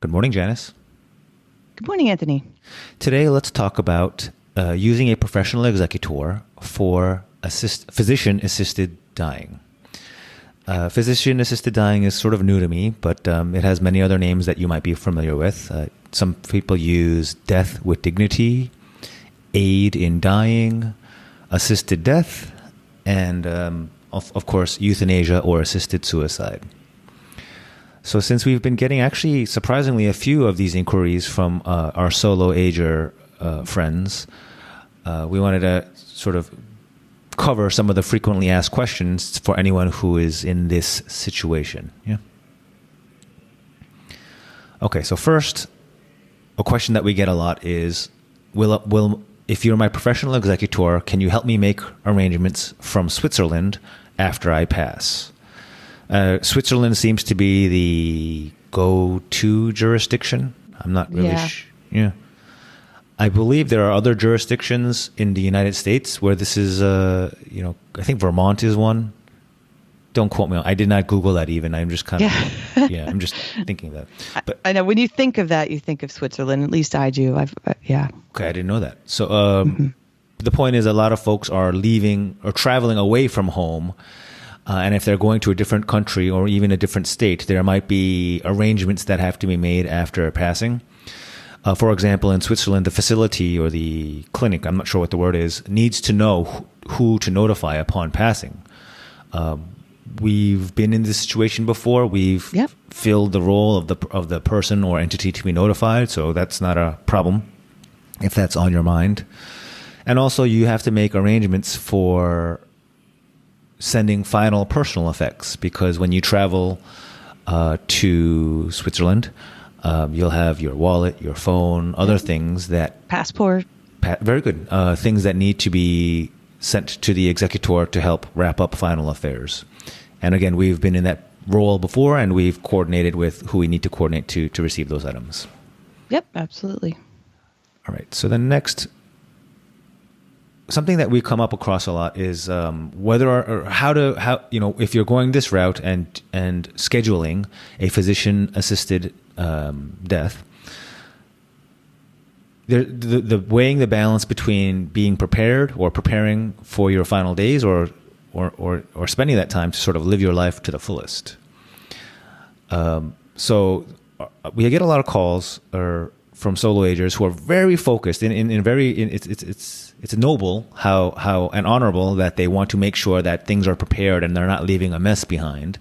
Good morning, Janice. Good morning, Anthony. Today, let's talk about using a professional executor for physician-assisted dying. Physician-assisted dying is sort of new to me, but it has many other names that you might be familiar with. Some people use death with dignity, aid in dying, assisted death, and of course, euthanasia or assisted suicide. So since we've been getting actually surprisingly a few of these inquiries from our solo ager friends, we wanted to sort of cover some of the frequently asked questions for anyone who is in this situation. Yeah. Okay, so first, a question that we get a lot is, if you're my professional executor, can you help me make arrangements from Switzerland after I pass? Switzerland seems to be the go-to jurisdiction. I'm not really sure. Yeah. I believe there are other jurisdictions in the United States where this is, I think Vermont is one. Don't quote me. I did not Google that even. I'm just kind of, I'm just thinking that. But I know when you think of that, you think of Switzerland. At least I do. Okay, I didn't know that. So the point is a lot of folks are leaving or traveling away from home. And if they're going to a different country or even a different state, there might be arrangements that have to be made after passing. For example, in Switzerland, the facility or the clinic, I'm not sure what the word is, needs to know who to notify upon passing. We've been in this situation before. We've filled the role of the person or entity to be notified, so that's not a problem if that's on your mind. And also, you have to make arrangements for sending final personal effects, because when you travel to Switzerland, you'll have your wallet, your phone, other things that... Passport. Very good. Things that need to be sent to the executor to help wrap up final affairs. And again, we've been in that role before, and we've coordinated with who we need to coordinate to receive those items. Yep, absolutely. All right. So the next... Something that we come up across a lot is whether or how if you're going this route and scheduling a physician-assisted death, the weighing the balance between being prepared or preparing for your final days or spending that time to sort of live your life to the fullest. So we get a lot of calls from solo agers who are very focused it's noble how and honorable that they want to make sure that things are prepared and they're not leaving a mess behind.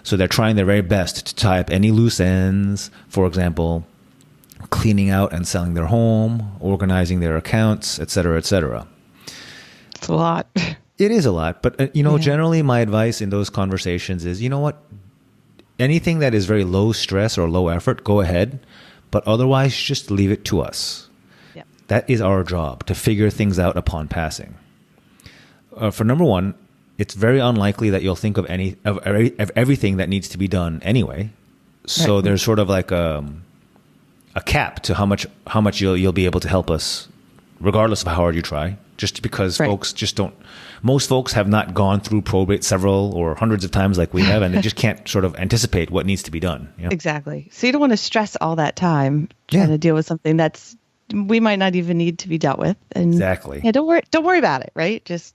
So they're trying their very best to tie up any loose ends. For example, cleaning out and selling their home, organizing their accounts, et cetera, et cetera. It's a lot. It is a lot. But, generally my advice in those conversations is, you know what? Anything that is very low stress or low effort, go ahead. But otherwise, just leave it to us. Yep. That is our job, to figure things out upon passing. For number one, it's very unlikely that you'll think of everything that needs to be done anyway. So right. There's sort of like a cap to how much you'll be able to help us, regardless of how hard you try. Just because folks just don't. Most folks have not gone through probate several or hundreds of times like we have, and they just can't sort of anticipate what needs to be done. You know? Exactly. So you don't want to stress all that time trying to deal with something that's we might not even need to be dealt with. And exactly. Yeah, don't worry about it. Right. Just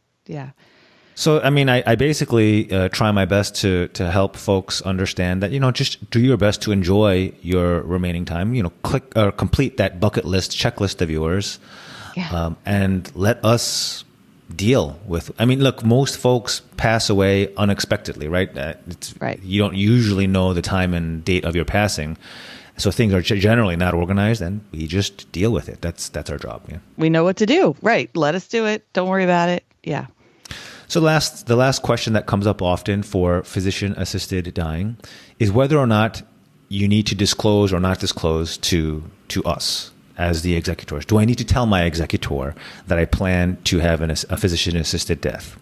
So, I mean, I basically try my best to help folks understand that, just do your best to enjoy your remaining time. Complete that bucket list checklist of yours, and let us deal with. I mean, look, most folks pass away unexpectedly, right? Right. You don't usually know the time and date of your passing, so things are generally not organized, and we just deal with it. That's our job. Yeah. We know what to do. Right. Let us do it. Don't worry about it. Yeah. So the last question that comes up often for physician-assisted dying is whether or not you need to disclose or not disclose to us as the executors. Do I need to tell my executor that I plan to have a physician-assisted death?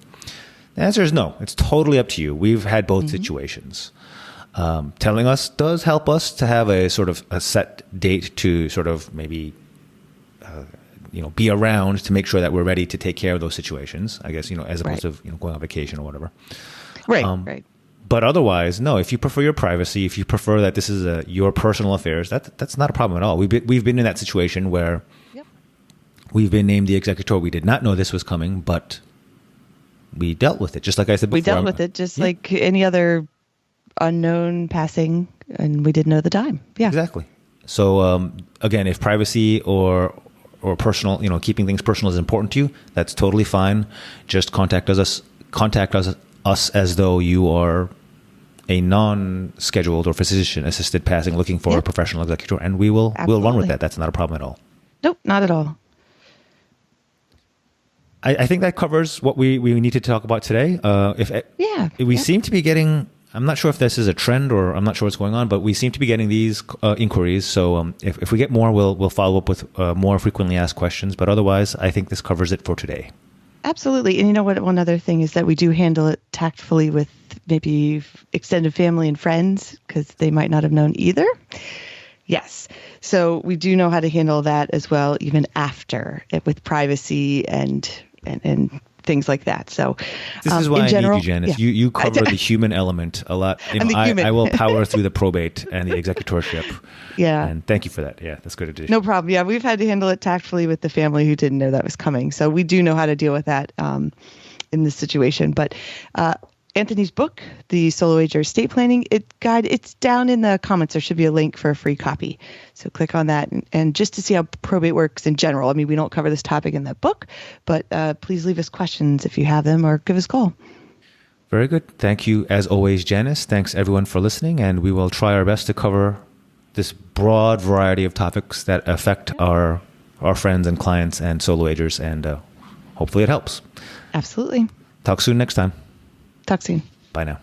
The answer is no. It's totally up to you. We've had both situations. Telling us does help us to have a sort of a set date to sort of maybe be around to make sure that we're ready to take care of those situations, I guess, as opposed to going on vacation or whatever. Right. But otherwise, no. If you prefer your privacy, if you prefer that this is your personal affairs, that's not a problem at all. We've been in that situation where we've been named the executor. We did not know this was coming, but we dealt with it. Just like I said before, we dealt with it just like any other unknown passing, and we didn't know the time. Yeah, exactly. So again, if privacy or personal, keeping things personal is important to you, that's totally fine. Just contact us as though you are a non-scheduled or physician-assisted passing looking for a professional executor, and we'll run with that. That's not a problem at all. Nope, not at all. I think that covers what we need to talk about today. We seem to be getting, I'm not sure if this is a trend or I'm not sure what's going on, but we seem to be getting these inquiries. So if we get more, we'll follow up with more frequently asked questions. But otherwise, I think this covers it for today. Absolutely. And you know what? One other thing is that we do handle it tactfully with maybe extended family and friends, because they might not have known either. Yes. So we do know how to handle that as well, even after it, with privacy and things like that. So this is why I need you, Janice. Yeah. You cover the human element a lot. I will power through the probate and the executorship. Yeah. And thank you for that. Yeah, that's good addition. No problem. Yeah, we've had to handle it tactfully with the family who didn't know that was coming. So we do know how to deal with that in this situation. But Anthony's book, The Solo Ager Estate Planning Guide, it's down in the comments. There should be a link for a free copy. So click on that. And just to see how probate works in general. I mean, we don't cover this topic in the book, but please leave us questions if you have them, or give us a call. Very good. Thank you, as always, Janice. Thanks, everyone, for listening. And we will try our best to cover this broad variety of topics that affect our friends and clients and solo agers. And hopefully it helps. Absolutely. Talk soon next time. Talk soon. Bye now.